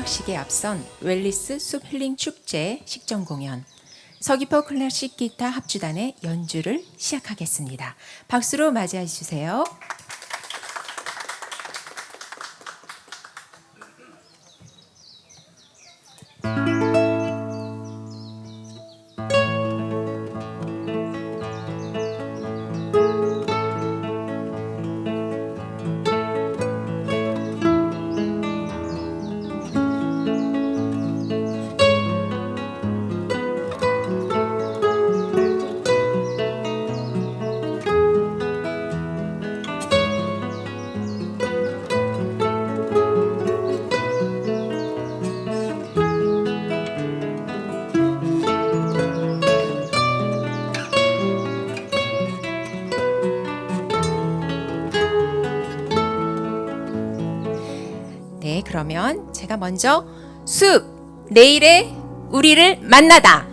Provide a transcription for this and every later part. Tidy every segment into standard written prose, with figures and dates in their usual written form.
개막식에 앞선 웰리스 숲 힐링 축제 식전 공연, 서귀포 클래식 기타 합주단의 연주를 시작하겠습니다. 박수로 맞이해 주세요. 네, 그러면 제가 먼저 숲 내일의 우리를 만나다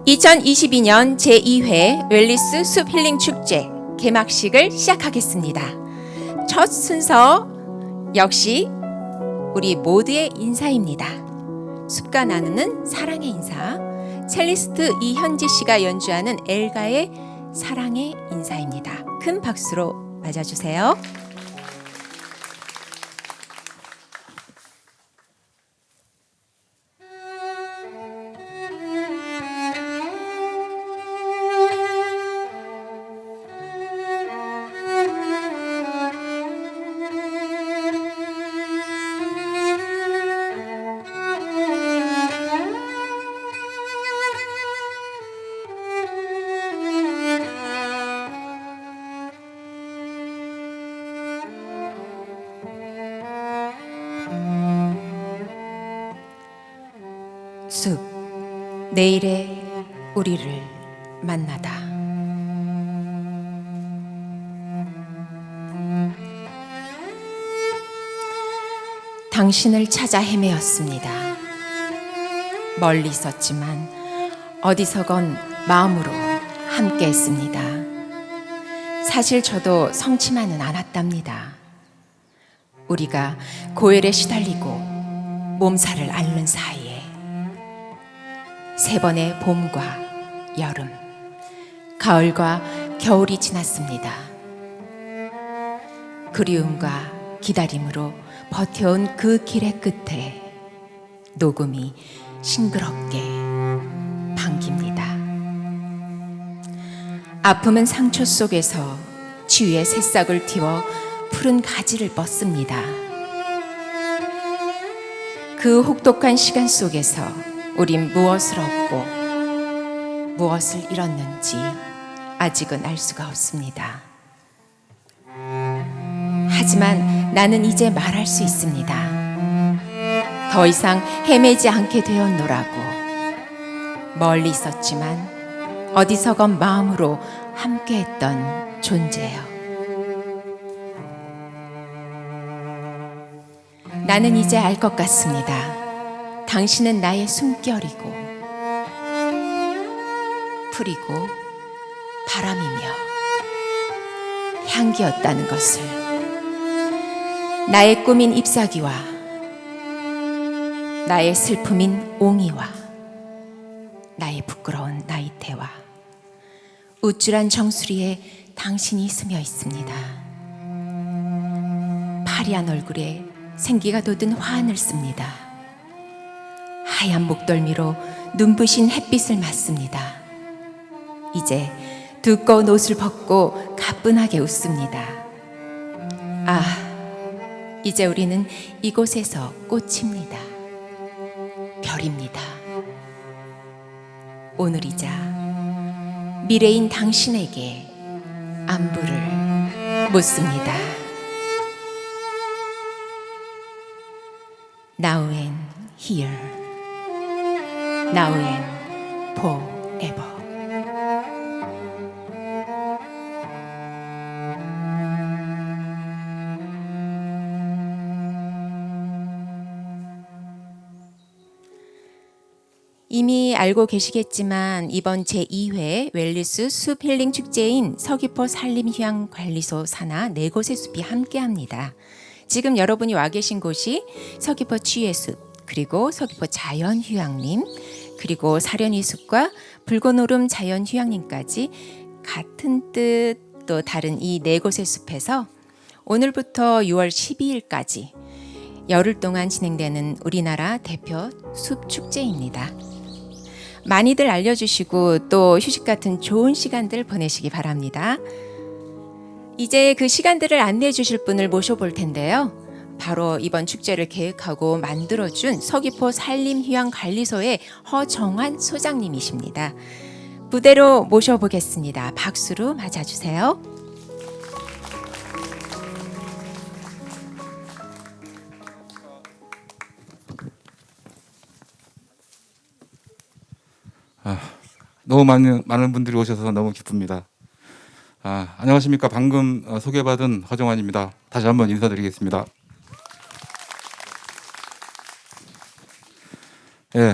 2022년 제2회 웰리스 숲 힐링 축제 개막식을 시작하겠습니다. 첫 순서 역시 우리 모두의 인사입니다. 숲과 나누는 사랑의 인사, 첼리스트 이현지 씨가 연주하는 엘가의 사랑의 인사입니다. 큰 박수로 맞아주세요. 숲 내일의 우리를 만나다. 당신을 찾아 헤매었습니다. 멀리 있었지만 어디서건 마음으로 함께 했습니다. 사실 저도 성치만은 않았답니다. 우리가 고열에 시달리고 몸살을 앓는 사이에 세 번의 봄과 여름, 가을과 겨울이 지났습니다. 그리움과 기다림으로 버텨온 그 길의 끝에 녹음이 싱그럽게 반깁니다. 아픔은 상처 속에서 치유의 새싹을 틔워 푸른 가지를 뻗습니다. 그 혹독한 시간 속에서 우린 무엇을 얻고 무엇을 잃었는지 아직은 알 수가 없습니다. 하지만 나는 이제 말할 수 있습니다. 더 이상 헤매지 않게 되었노라고. 멀리 있었지만 어디서건 마음으로 함께했던 존재요. 나는 이제 알 것 같습니다. 당신은 나의 숨결이고 풀이고 바람이며 향기였다는 것을, 나의 꿈인 잎사귀와 나의 슬픔인 옹이와 나의 부끄러운 나이테와 우쭐한 정수리에 당신이 스며 있습니다. 파리한 얼굴에 생기가 돋은 화환을 씁니다. 하얀 목덜미로 눈부신 햇빛을 맞습니다. 이제 두꺼운 옷을 벗고 가뿐하게 웃습니다. 아, 이제 우리는 이곳에서 꽃입니다. 별입니다. 오늘이자 미래인 당신에게 안부를 묻습니다. Now and here. Now and forever. 이미 알고 계시겠지만 이번 제2회 웰리스 숲 힐링 축제인 서귀포 산림휴양관리소 산하 4곳의 숲이 함께합니다. 지금 여러분이 와 계신 곳이 서귀포 치유의 숲, 그리고 서귀포 자연휴양림, 그리고 사려니 숲과 붉은오름 자연휴양림까지 같은 뜻 또 다른 이 네 곳의 숲에서 오늘부터 6월 12일까지 열흘 동안 진행되는 우리나라 대표 숲 축제입니다. 많이들 알려주시고 또 휴식 같은 좋은 시간들 보내시기 바랍니다. 이제 그 시간들을 안내해 주실 분을 모셔볼 텐데요. 바로 이번 축제를 계획하고 만들어준 서귀포 산림휴양관리소의 허정환 소장님이십니다. 무대로 모셔보겠습니다. 박수로 맞아주세요. 너무 많은 분들이 오셔서 너무 기쁩니다. 안녕하십니까. 방금 소개받은 허정환입니다. 다시 한번 인사드리겠습니다.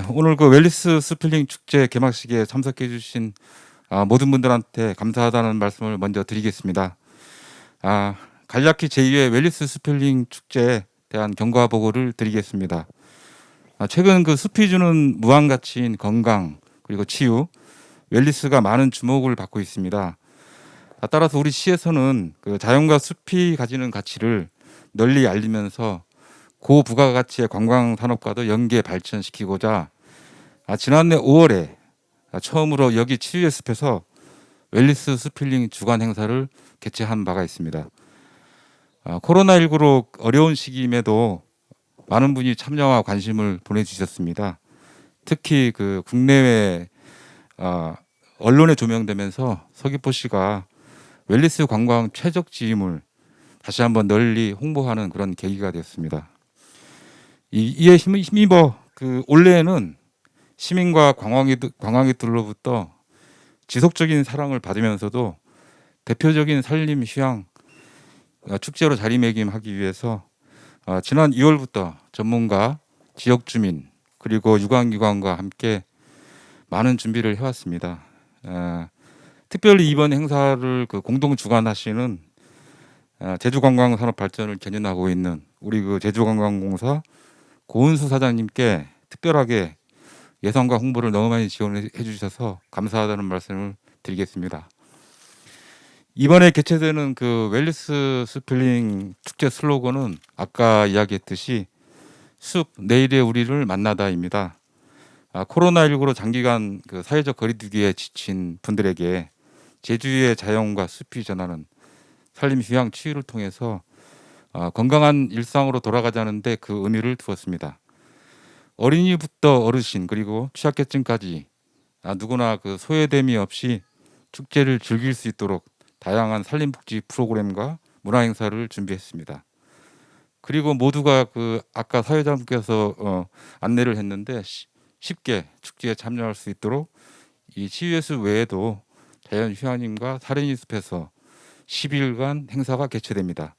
오늘 그 웰리스 숲힐링 축제 개막식에 참석해 주신 모든 분들한테 감사하다는 말씀을 먼저 드리겠습니다. 간략히 제2회 웰리스 숲힐링 축제에 대한 경과 보고를 드리겠습니다. 최근 그 숲이 주는 무한 가치인 건강 그리고 치유, 웰리스가 많은 주목을 받고 있습니다. 따라서 우리 시에서는 그 자연과 숲이 가지는 가치를 널리 알리면서 고부가가치의 관광 산업과도 연계 발전시키고자 지난해 5월에 처음으로 여기 치유의 숲에서 웰리스 숲힐링 주간 행사를 개최한 바가 있습니다. 코로나19로 어려운 시기임에도 많은 분이 참여와 관심을 보내주셨습니다. 특히 그 국내외 언론에 조명되면서 서귀포시가 웰리스 관광 최적지임을 다시 한번 널리 홍보하는 그런 계기가 되었습니다. 이에 힘입어 그 올해에는 시민과 관광객들로부터 지속적인 사랑을 받으면서도 대표적인 산림 휴양 축제로 자리매김하기 위해서 지난 2월부터 전문가, 지역 주민 그리고 유관기관과 함께 많은 준비를 해왔습니다. 특별히 이번 행사를 그 공동 주관하시는 제주관광산업 발전을 견인하고 있는 우리 그 제주관광공사 고은수 사장님께 특별하게 예산과 홍보를 너무 많이 지원해 주셔서 감사하다는 말씀을 드리겠습니다. 이번에 개최되는 그 웰리스 숲힐링 축제 슬로건은 아까 이야기했듯이 숲 내일의 우리를 만나다입니다. 코로나19로 장기간 그 사회적 거리두기에 지친 분들에게 제주의 자연과 숲이 전하는 산림 휴양 치유를 통해서 건강한 일상으로 돌아가자는데 그 의미를 두었습니다. 어린이부터 어르신 그리고 취약계층까지 누구나 그 소외됨이 없이 축제를 즐길 수 있도록 다양한 산림복지 프로그램과 문화행사를 준비했습니다. 그리고 모두가 그 아까 사회자분께서 안내를 했는데 쉽게 축제에 참여할 수 있도록 이 치유의 숲 외에도 자연휴양림과 사려니 숲에서 10일간 행사가 개최됩니다.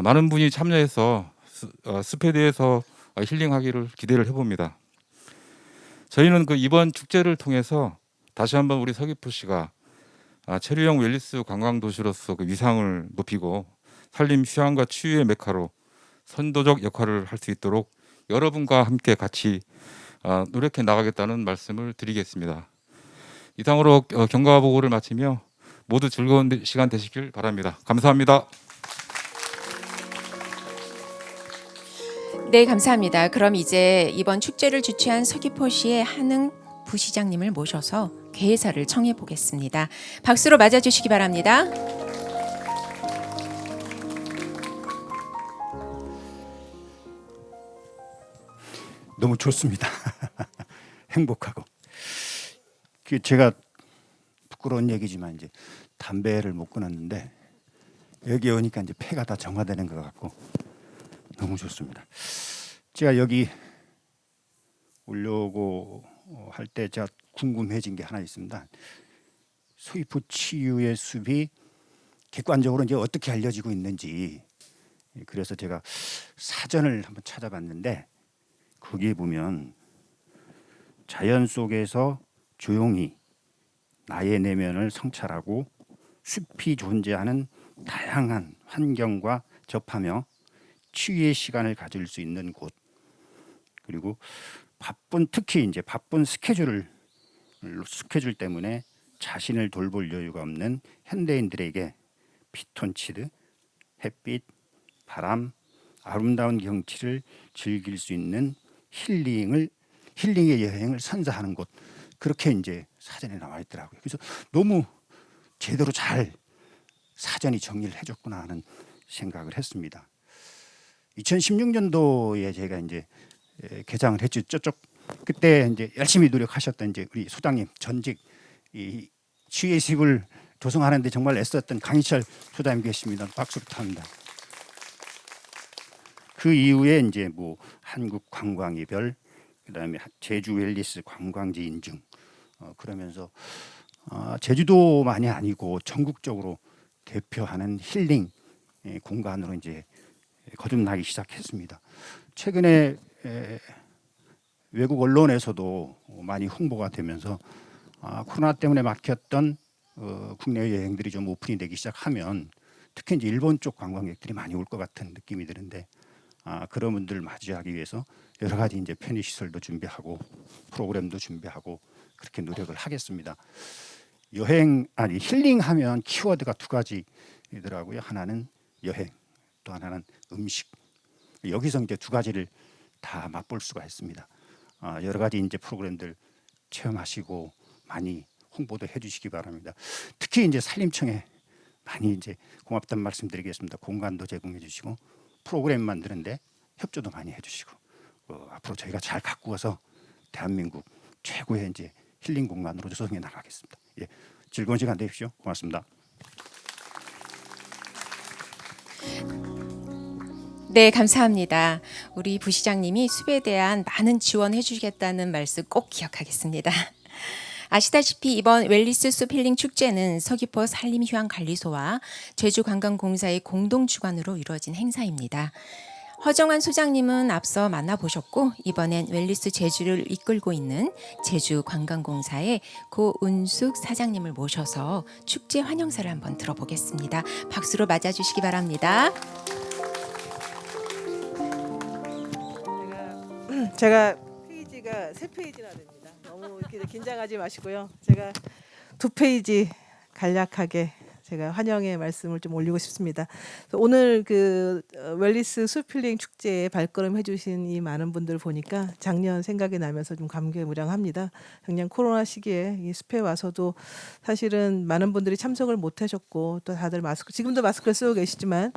많은 분이 참여해서 숲에 대해서 힐링하기를 기대를 해봅니다. 저희는 그 이번 축제를 통해서 다시 한번 우리 서귀포시가 체류형 웰리스 관광도시로서 그 위상을 높이고 산림 휴양과 치유의 메카로 선도적 역할을 할 수 있도록 여러분과 함께 같이 노력해 나가겠다는 말씀을 드리겠습니다. 이상으로 경과 보고를 마치며 모두 즐거운 시간 되시길 바랍니다. 감사합니다. 네, 감사합니다. 그럼 이제 이번 축제를 주최한 서귀포시의 한흥 부시장님을 모셔서 개회사를 청해 보겠습니다. 박수로 맞아주시기 바랍니다. 너무 좋습니다. 행복하고. 제가 부끄러운 얘기지만 이제 담배를 못 끊었는데 여기 오니까 이제 폐가 다 정화되는 것 같고 너무 좋습니다. 제가 여기 오려고 할 때 제가 궁금해진 게 하나 있습니다. 서귀포 치유의 숲이 객관적으로 이제 어떻게 알려지고 있는지, 그래서 제가 사전을 한번 찾아봤는데 거기에 보면 자연 속에서 조용히 나의 내면을 성찰하고 숲이 존재하는 다양한 환경과 접하며 치유의 시간을 가질 수 있는 곳, 그리고 특히 이제 바쁜 스케줄 때문에 자신을 돌볼 여유가 없는 현대인들에게 피톤치드, 햇빛, 바람, 아름다운 경치를 즐길 수 있는 힐링의 여행을 선사하는 곳, 그렇게 이제 사전에 나와 있더라고요. 그래서 너무 제대로 잘 사전이 정리를 해줬구나 하는 생각을 했습니다. 2016년도에 제가 이제 개장을 했죠. 저쪽 그때 이제 열심히 노력하셨던 이제 우리 소장님, 전직 이 치유의 숲을 조성하는데 정말 애썼던 강희철 소장님 계십니다. 박수 부탁합니다. 그 이후에 이제 뭐 한국 관광이별, 그다음에 제주 웰리스 관광지 인증, 그러면서 제주도만이 아니고 전국적으로 대표하는 힐링 공간으로 이제 거듭나기 시작했습니다. 최근에 외국 언론에서도 많이 홍보가 되면서 코로나 때문에 막혔던 국내 여행들이 좀 오픈이 되기 시작하면 특히 이제 일본 쪽 관광객들이 많이 올 것 같은 느낌이 드는데, 그런 분들을 맞이하기 위해서 여러 가지 이제 편의 시설도 준비하고 프로그램도 준비하고 그렇게 노력을 하겠습니다. 힐링하면 키워드가 두 가지더라고요. 하나는 여행, 또 하나는 음식. 여기서 이제 두 가지를 다 맛볼 수가 있습니다. 여러 가지 이제 프로그램들 체험하시고 많이 홍보도 해주시기 바랍니다. 특히 이제 산림청에 많이 이제 고맙다는 말씀드리겠습니다. 공간도 제공해주시고 프로그램 만드는데 협조도 많이 해주시고, 앞으로 저희가 잘 가꾸어서 대한민국 최고의 이제 힐링 공간으로 조성해 나가겠습니다. 예, 즐거운 시간 되십시오. 고맙습니다. 네, 감사합니다. 우리 부시장님이 숲에 대한 많은 지원해 주시겠다는 말씀 꼭 기억하겠습니다. 아시다시피 이번 웰리스 숲 힐링 축제는 서귀포 산림휴양관리소와 제주관광공사의 공동 주관으로 이루어진 행사입니다. 허정환 소장님은 앞서 만나보셨고, 이번엔 웰리스 제주를 이끌고 있는 제주관광공사의 고은숙 사장님을 모셔서 축제 환영사를 한번 들어보겠습니다. 박수로 맞아주시기 바랍니다. 제가 페이지가 3페이지나 됩니다. 너무 이렇게 긴장하지 마시고요. 제가 2페이지 간략하게 제가 환영의 말씀을 좀 올리고 싶습니다. 오늘 그 웰리스 숲힐링 축제에 발걸음 해주신 이 많은 분들 보니까 작년 생각이 나면서 좀 감개무량합니다. 작년 코로나 시기에 이 숲에 와서도 사실은 많은 분들이 참석을 못하셨고, 또 다들 지금도 마스크를 쓰고 계시지만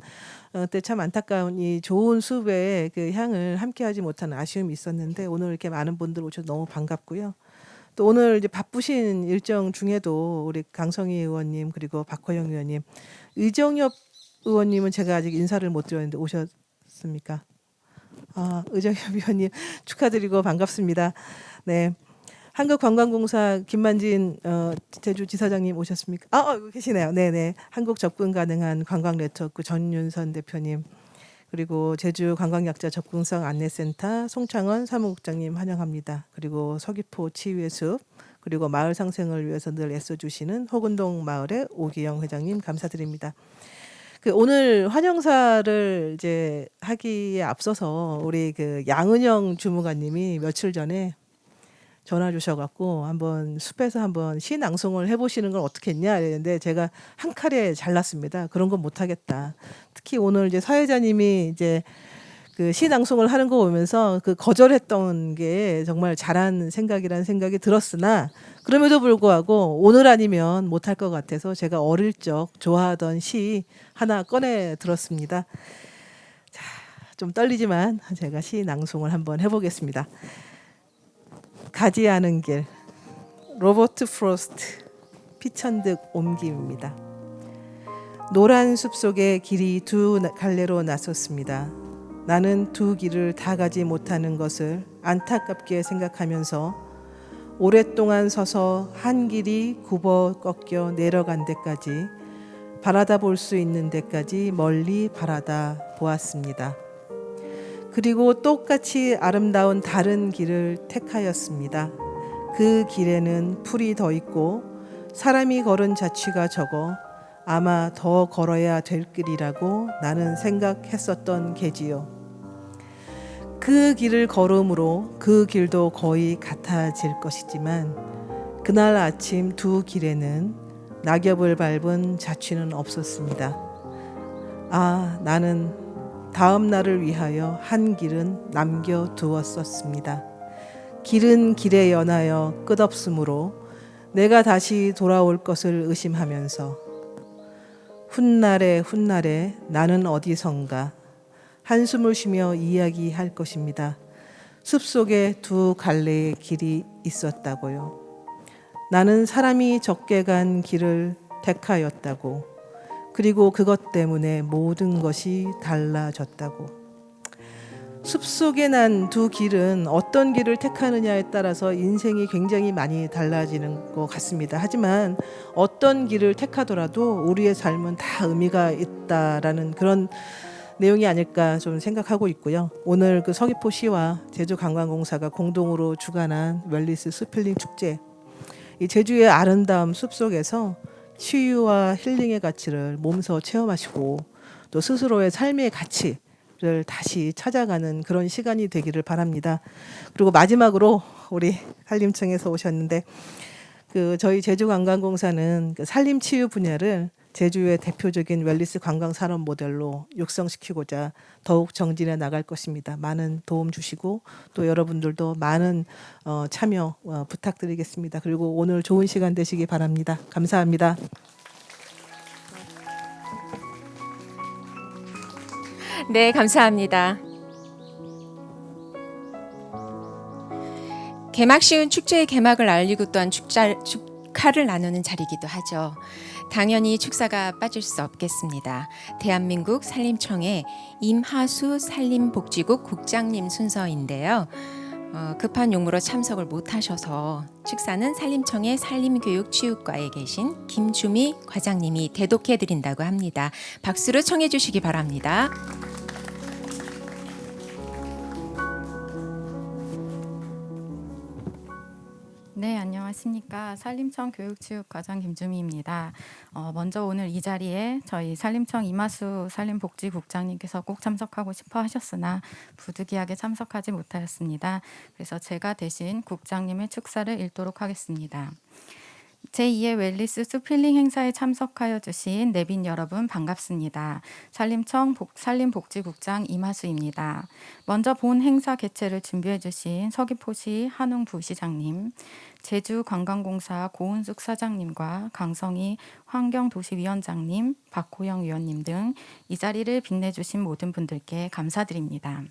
그때 참 안타까운 이 좋은 숲의 그 향을 함께하지 못하는 아쉬움이 있었는데, 오늘 이렇게 많은 분들 오셔서 너무 반갑고요. 또 오늘 이제 바쁘신 일정 중에도 우리 강성희 의원님, 그리고 박호영 의원님, 의정엽 의원님은 제가 아직 인사를 못 드렸는데 오셨습니까? 의정엽 의원님 축하드리고 반갑습니다. 네, 한국관광공사 김만진 제주지사장님 오셨습니까? 여기 계시네요. 네네. 한국 접근 가능한 관광 네트워크 전윤선 대표님, 그리고 제주 관광약자 접근성 안내센터 송창원 사무국장님 환영합니다. 그리고 서귀포 치유의 숲, 그리고 마을 상생을 위해서 늘 애써주시는 호근동 마을의 오기영 회장님 감사드립니다. 오늘 환영사를 이제 하기에 앞서서 우리 그 양은영 주무관님이 며칠 전에 전화 주셔갖고 한번 숲에서 한번 시 낭송을 해보시는 건 어떻겠냐 이랬는데, 제가 한 칼에 잘랐습니다. 그런 건 못하겠다. 특히 오늘 이제 사회자님이 이제 그 시 낭송을 하는 거 보면서 그 거절했던 게 정말 잘한 생각이라는 생각이 들었으나, 그럼에도 불구하고 오늘 아니면 못할 것 같아서 제가 어릴 적 좋아하던 시 하나 꺼내 들었습니다. 자, 좀 떨리지만 제가 시 낭송을 한번 해보겠습니다. 가지 않은 길, 로버트 프로스트, 피천득 옮김입니다. 노란 숲속에 길이 두 갈래로 나섰습니다. 나는 두 길을 다 가지 못하는 것을 안타깝게 생각하면서 오랫동안 서서 한 길이 굽어 꺾여 내려간 데까지, 바라다 볼 수 있는 데까지 멀리 바라다 보았습니다. 그리고 똑같이 아름다운 다른 길을 택하였습니다. 그 길에는 풀이 더 있고 사람이 걸은 자취가 적어 아마 더 걸어야 될 길이라고 나는 생각했었던 게지요. 그 길을 걸음으로 그 길도 거의 같아질 것이지만 그날 아침 두 길에는 낙엽을 밟은 자취는 없었습니다. 아, 나는 다음 날을 위하여 한 길은 남겨두었었습니다. 길은 길에 연하여 끝없으므로 내가 다시 돌아올 것을 의심하면서 훗날에 나는 어디선가 한숨을 쉬며 이야기할 것입니다. 숲속에 두 갈래의 길이 있었다고요. 나는 사람이 적게 간 길을 택하였다고. 그리고 그것 때문에 모든 것이 달라졌다고. 숲속에 난 두 길은 어떤 길을 택하느냐에 따라서 인생이 굉장히 많이 달라지는 것 같습니다. 하지만 어떤 길을 택하더라도 우리의 삶은 다 의미가 있다라는 그런 내용이 아닐까 좀 생각하고 있고요. 오늘 그 서귀포시와 제주관광공사가 공동으로 주관한 웰리스 스필링 축제, 이 제주의 아름다움 숲속에서 치유와 힐링의 가치를 몸소 체험하시고 또 스스로의 삶의 가치를 다시 찾아가는 그런 시간이 되기를 바랍니다. 그리고 마지막으로 우리 산림청에서 오셨는데 그 저희 제주관광공사는 그 산림치유 분야를 제주의 대표적인 웰리스 관광 산업 모델로 육성시키고자 더욱 정진해 나갈 것입니다. 많은 도움 주시고 또 여러분들도 많은 참여 부탁드리겠습니다. 그리고 오늘 좋은 시간 되시기 바랍니다. 감사합니다. 네, 감사합니다. 개막 쉬운 축제의 개막을 알리고 또한 축하를 나누는 자리이기도 하죠. 당연히 축사가 빠질 수 없겠습니다. 대한민국 산림청의 임하수 산림복지국 국장님 순서인데요. 급한 용무로 참석을 못하셔서 축사는 산림청의 산림교육치유과에 계신 김주미 과장님이 대독해드린다고 합니다. 박수로 청해 주시기 바랍니다. 네, 안녕하십니까. 산림청 교육치유과장 김주미입니다. 먼저 오늘 이 자리에 저희 산림청 이마수 산림복지국장님께서 꼭 참석하고 싶어 하셨으나 부득이하게 참석하지 못하였습니다. 그래서 제가 대신 국장님의 축사를 읽도록 하겠습니다. 제2회 웰리스 숲힐링 행사에 참석하여 주신 내빈 여러분 반갑습니다. 산림청 산림복지국장 이마수입니다. 먼저 본 행사 개최를 준비해 주신 서귀포시 한웅 부시장님, 제주관광공사 고은숙 사장님과 강성희 환경도시위원장님, 박호영 위원님 등 이 자리를 빛내주신 모든 분들께 감사드립니다.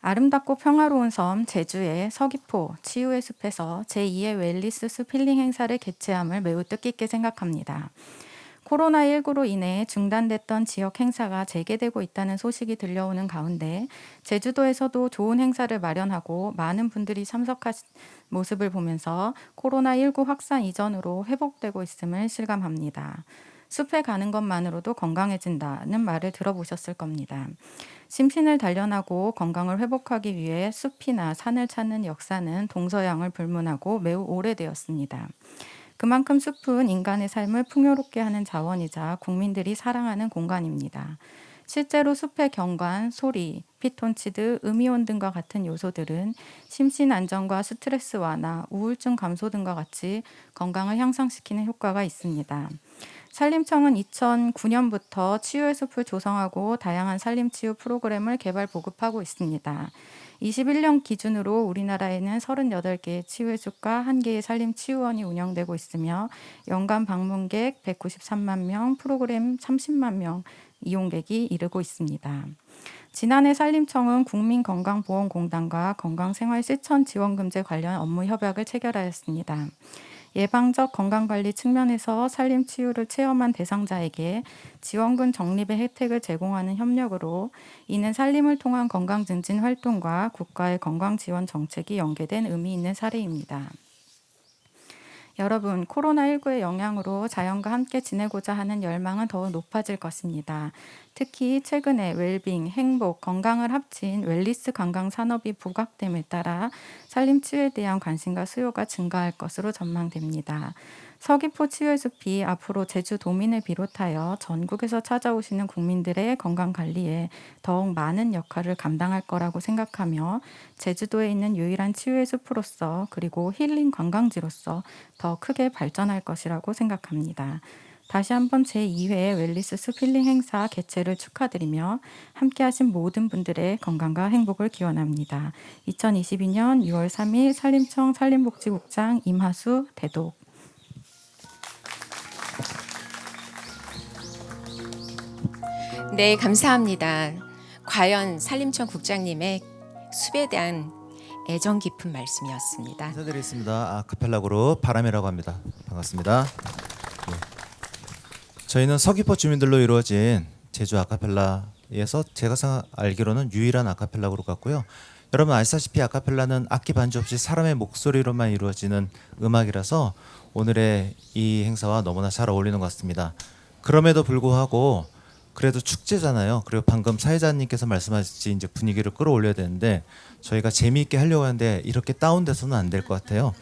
아름답고 평화로운 섬 제주의 서귀포 치유의 숲에서 제2회 웰리스 숲 힐링 행사를 개최함을 매우 뜻깊게 생각합니다. 코로나19로 인해 중단됐던 지역 행사가 재개되고 있다는 소식이 들려오는 가운데 제주도에서도 좋은 행사를 마련하고 많은 분들이 참석하신 모습을 보면서 코로나19 확산 이전으로 회복되고 있음을 실감합니다. 숲에 가는 것만으로도 건강해진다는 말을 들어보셨을 겁니다. 심신을 단련하고 건강을 회복하기 위해 숲이나 산을 찾는 역사는 동서양을 불문하고 매우 오래되었습니다. 그만큼 숲은 인간의 삶을 풍요롭게 하는 자원이자 국민들이 사랑하는 공간입니다. 실제로 숲의 경관, 소리, 피톤치드, 음이온 등과 같은 요소들은 심신 안정과 스트레스 완화, 우울증 감소 등과 같이 건강을 향상시키는 효과가 있습니다. 산림청은 2009년부터 치유의 숲을 조성하고 다양한 산림치유 프로그램을 개발 보급하고 있습니다. 21년 기준으로 우리나라에는 38개의 치유의 숲과 1개의 산림치유원이 운영되고 있으며 연간 방문객 193만 명, 프로그램 30만 명 이용객이 이르고 있습니다. 지난해 산림청은 국민건강보험공단과 건강생활실천지원금제 관련 업무 협약을 체결하였습니다. 예방적 건강관리 측면에서 산림치유를 체험한 대상자에게 지원금 적립의 혜택을 제공하는 협력으로 이는 산림을 통한 건강증진 활동과 국가의 건강지원 정책이 연계된 의미 있는 사례입니다. 여러분, 코로나19의 영향으로 자연과 함께 지내고자 하는 열망은 더욱 높아질 것입니다. 특히 최근에 웰빙, 행복, 건강을 합친 웰리스 관광 산업이 부각됨에 따라 산림치유에 대한 관심과 수요가 증가할 것으로 전망됩니다. 서귀포 치유의 숲이 앞으로 제주도민을 비롯하여 전국에서 찾아오시는 국민들의 건강 관리에 더욱 많은 역할을 감당할 거라고 생각하며 제주도에 있는 유일한 치유의 숲으로서 그리고 힐링 관광지로서 더 크게 발전할 것이라고 생각합니다. 다시 한번 제2회 웰리스 숲 힐링 행사 개최를 축하드리며 함께하신 모든 분들의 건강과 행복을 기원합니다. 2022년 6월 3일 산림청 산림복지국장 임하수 대독. 네, 감사합니다. 과연 산림청 국장님의 숲에 대한 애정 깊은 말씀이었습니다. 인사드리겠습니다. 아카펠라 그룹 바람이라고 합니다. 반갑습니다. 네. 저희는 서귀포 주민들로 이루어진 제주 아카펠라에서 제가 알기로는 유일한 아카펠라 그룹 같고요. 여러분 아시다시피 아카펠라는 악기 반주 없이 사람의 목소리로만 이루어지는 음악이라서 오늘의 이 행사와 너무나 잘 어울리는 것 같습니다. 그럼에도 불구하고 그래도 축제잖아요. 그리고 방금 사회자님께서 말씀하셨지 이제 분위기를 끌어올려야 되는데 저희가 재미있게 하려고 하는데 이렇게 다운돼서는 안 될 것 같아요.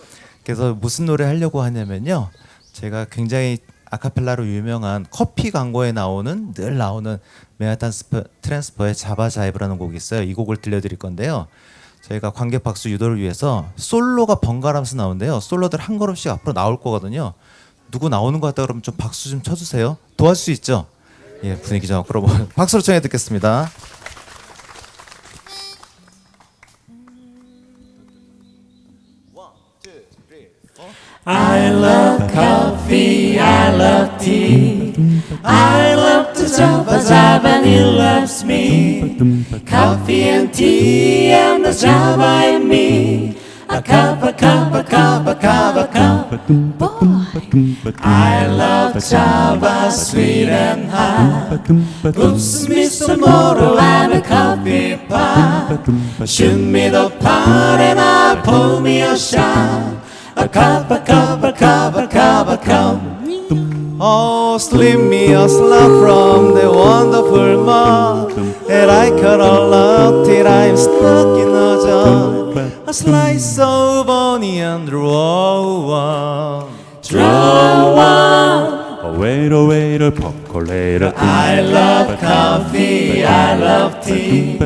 그래서 무슨 노래 하려고 하냐면요. 제가 굉장히 아카펠라로 유명한 커피 광고에 늘 나오는 맨하탄 트랜스퍼의 자바자이브라는 곡이 있어요. 이 곡을 들려드릴 건데요. 저희가 관객 박수 유도를 위해서 솔로가 번갈아가면서 나오는데요. 솔로들 한 걸음씩 앞으로 나올 거거든요. 누구 나오는 것 같다 그러면 좀 박수 좀 쳐주세요. 도와줄 수 있죠? 예, 분위기 좀 끌어보면 박수로 청해 듣겠습니다. I love coffee, I love tea. I love to Java Java and he loves me. Coffee and tea and the Java and me. A cup, a cup, a cup, a cup, a cup. I love Java, sweet and hot. Oops, Mr. Moro and a coffee pot. Shoot me the pot and I'll pour me a shot. A cup, a cup, a cup, a cup, a cup. Oh, slip me a slug from the wonderful mug, and I cut all up till I'm stuck in a jar. A slice of onion, draw one. Draw one. A waiter, percolator. I love coffee, I love tea.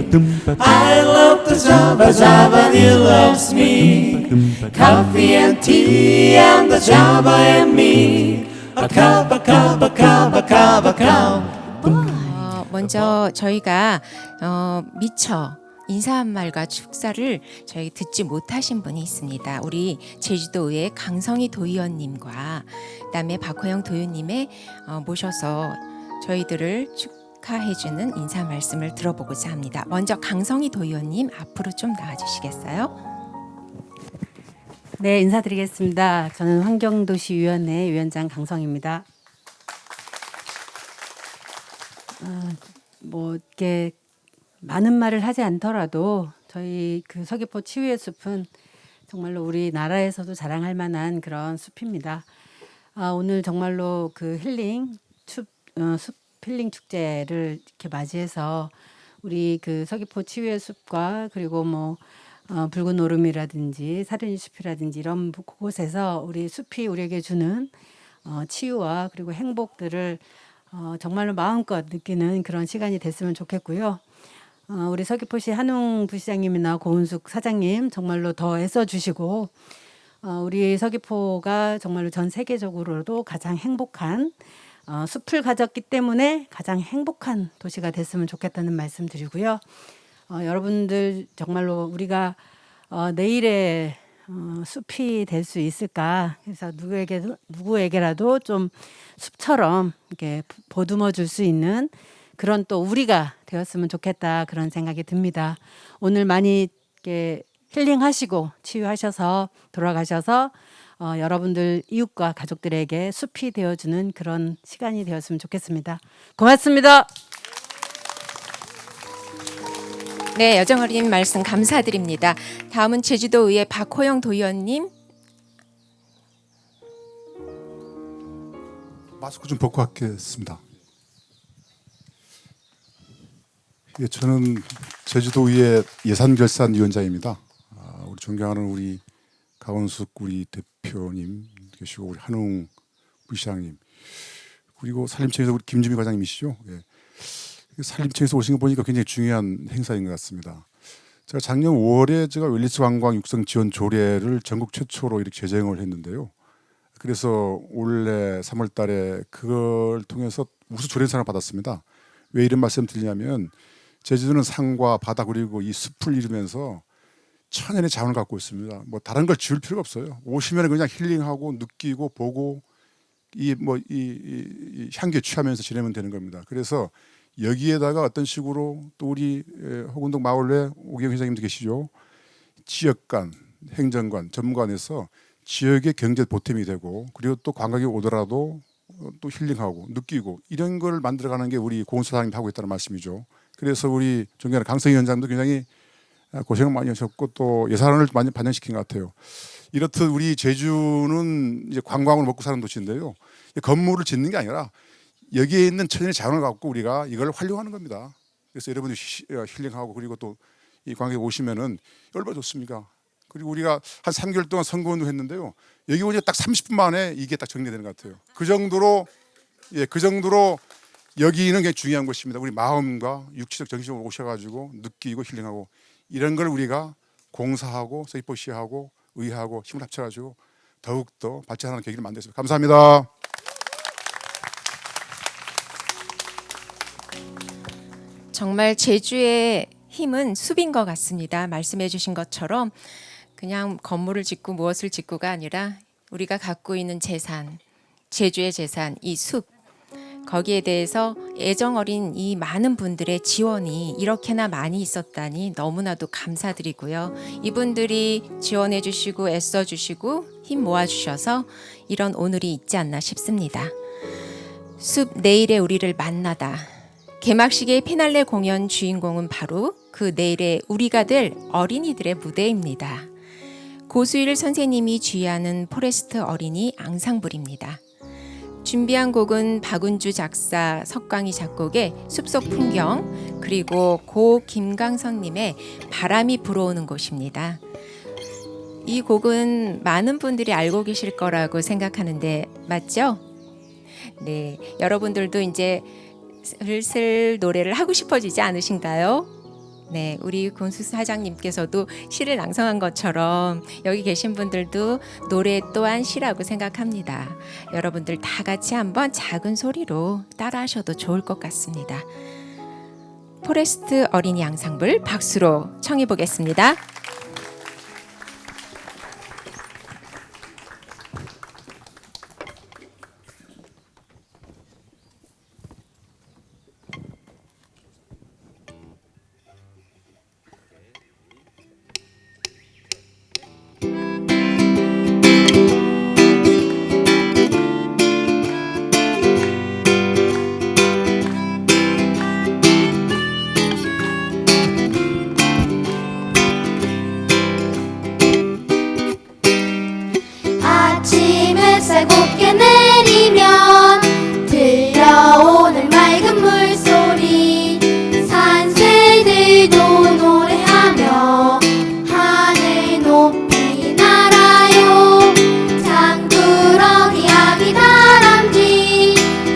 I love the Java Java and he loves me. Coffee and tea and the Java and me. A cup, a cup, a cup, a cup, a cup. 먼저 저희가 미처 인사 한 말과 축사를 저희 듣지 못하신 분이 있습니다. 우리 제주도의 강성희 도의원님과 그다음에 박호영 도의원님의 모셔서 저희들을 축하해주는 인사 말씀을 들어보고자 합니다. 먼저 강성희 도의원님 앞으로 좀 나와주시겠어요? 네, 인사드리겠습니다. 저는 환경도시위원회 위원장 강성입니다. 이렇게 많은 말을 하지 않더라도 저희 그 서귀포 치유의 숲은 정말로 우리나라에서도 자랑할 만한 그런 숲입니다. 오늘 정말로 그 숲 힐링 축제를 이렇게 맞이해서 우리 그 서귀포 치유의 숲과 그리고 붉은 오름이라든지 사려니 숲이라든지 이런 곳에서 우리 숲이 우리에게 주는 치유와 그리고 행복들을 정말로 마음껏 느끼는 그런 시간이 됐으면 좋겠고요. 우리 서귀포시 한웅 부시장님이나 고은숙 사장님 정말로 더 애써주시고 우리 서귀포가 정말로 전 세계적으로도 가장 행복한 숲을 가졌기 때문에 가장 행복한 도시가 됐으면 좋겠다는 말씀 드리고요. 여러분들 정말로 우리가 내일의 숲이 될 수 있을까? 그래서 누구에게라도 좀 숲처럼 이렇게 보듬어 줄 수 있는 그런 또 우리가 되었으면 좋겠다 그런 생각이 듭니다. 오늘 많이 이렇게 힐링하시고 치유하셔서 돌아가셔서 여러분들 이웃과 가족들에게 숲이 되어주는 그런 시간이 되었으면 좋겠습니다. 고맙습니다. 네, 여정어린 말씀 감사드립니다. 다음은 제주도의회 박호영 도의원님. 마스크 좀 벗고 하겠습니다. 예, 저는 제주도의회 예산결산위원장입니다. 우리 존경하는 우리 강원숙 우리 대표님 계시고 우리 한웅 부시장님, 그리고 산림청에서 우리 김주미 과장님이시죠. 예. 산림청에서 오신 거 보니까 굉장히 중요한 행사인 것 같습니다. 제가 작년 5월에 제가 웰리스 관광 육성 지원 조례를 전국 최초로 이렇게 제정을 했는데요. 그래서 올해 3월달에 그걸 통해서 우수 조례상을 받았습니다. 왜 이런 말씀 드리냐면 제주도는 산과 바다 그리고 이 숲을 이루면서 천연의 자원을 갖고 있습니다. 뭐 다른 걸 지을 필요가 없어요. 오시면 그냥 힐링하고 느끼고 보고 이 향기에 취하면서 지내면 되는 겁니다. 그래서 여기에다가 어떤 식으로 또 우리 호군동 마을회 오경 회장님도 계시죠. 지역간, 행정관, 전문관에서 지역의 경제 보탬이 되고 그리고 또 관광객이 오더라도 또 힐링하고 느끼고 이런 걸 만들어가는 게 우리 고은사장님이 하고 있다는 말씀이죠. 그래서 우리 존경하는 강성희 위원장도 굉장히 고생을 많이 하셨고 또 예산을 많이 반영시킨 것 같아요. 이렇듯 우리 제주는 이제 관광으로 먹고 사는 도시인데요. 건물을 짓는 게 아니라 여기에 있는 천연의 자원을 갖고 우리가 이걸 활용하는 겁니다. 그래서 여러분들이 힐링하고 그리고 또 이 관객 오시면은 얼마나 좋습니까? 그리고 우리가 한 3개월 동안 선거운동 했는데요. 여기 오니까 딱 30분 만에 이게 딱 정리되는 것 같아요. 그 정도로 여기는 게 중요한 것입니다. 우리 마음과 육체적 정신으로 오셔가지고 느끼고 힐링하고 이런 걸 우리가 공사하고 서귀포시하고 의회하고 힘을 합쳐가지고 더욱더 발전하는 계기를 만들었습니다. 감사합니다. 정말 제주의 힘은 숲인 것 같습니다. 말씀해 주신 것처럼 그냥 건물을 짓고 무엇을 짓고가 아니라 우리가 갖고 있는 재산, 제주의 재산, 이 숲, 거기에 대해서 애정 어린 이 많은 분들의 지원이 이렇게나 많이 있었다니 너무나도 감사드리고요. 이분들이 지원해 주시고 애써 주시고 힘 모아 주셔서 이런 오늘이 있지 않나 싶습니다. 숲 내일의 우리를 만나다. 개막식의 피날레 공연 주인공은 바로 그 내일의 우리가 될 어린이들의 무대입니다. 고수일 선생님이 주의하는 포레스트 어린이 앙상블입니다. 준비한 곡은 박은주 작사, 석광희 작곡의 숲속 풍경, 그리고 고 김강선님의 바람이 불어오는 곳입니다. 이 곡은 많은 분들이 알고 계실 거라고 생각하는데 맞죠? 네, 여러분들도 이제 슬슬 노래를 하고 싶어지지 않으신가요? 네, 우리 권수 사장님께서도 시를 낭송한 것처럼 여기 계신 분들도 노래 또한 시라고 생각합니다. 여러분들 다 같이 한번 작은 소리로 따라하셔도 좋을 것 같습니다. 포레스트 어린이 앙상블 박수로 청해 보겠습니다. 아침 햇살 곱게 내리면 들려오는 맑은 물소리 산새들도 노래하며 하늘 높이 날아요. 장꾸러기 아기 다람쥐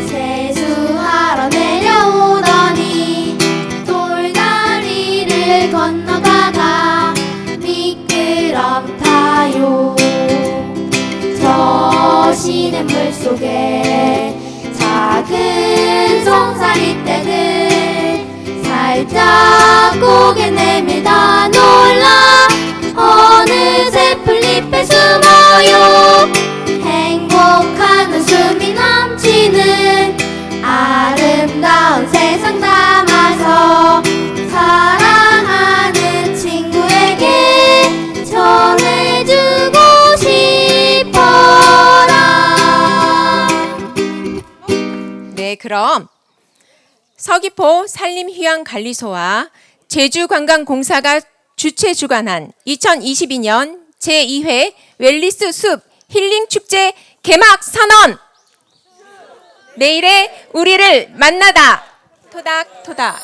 세수하러 내려오더니 돌다리를 건너가다 미끄럼 타요. 저시는 물속에 작은 송사리떼들 살짝 고개 내밀다 놀라 어느새 풀잎에 숨어요. 행복한 웃음이 넘치는 아름다운 세상 담아서 사랑하는 친구에게 전해주고 네, 그럼 서귀포 산림휴양관리소와 제주관광공사가 주최 주관한 2022년 제2회 웰리스 숲 힐링축제 개막 선언! 내일의 우리를 만나다! 토닥토닥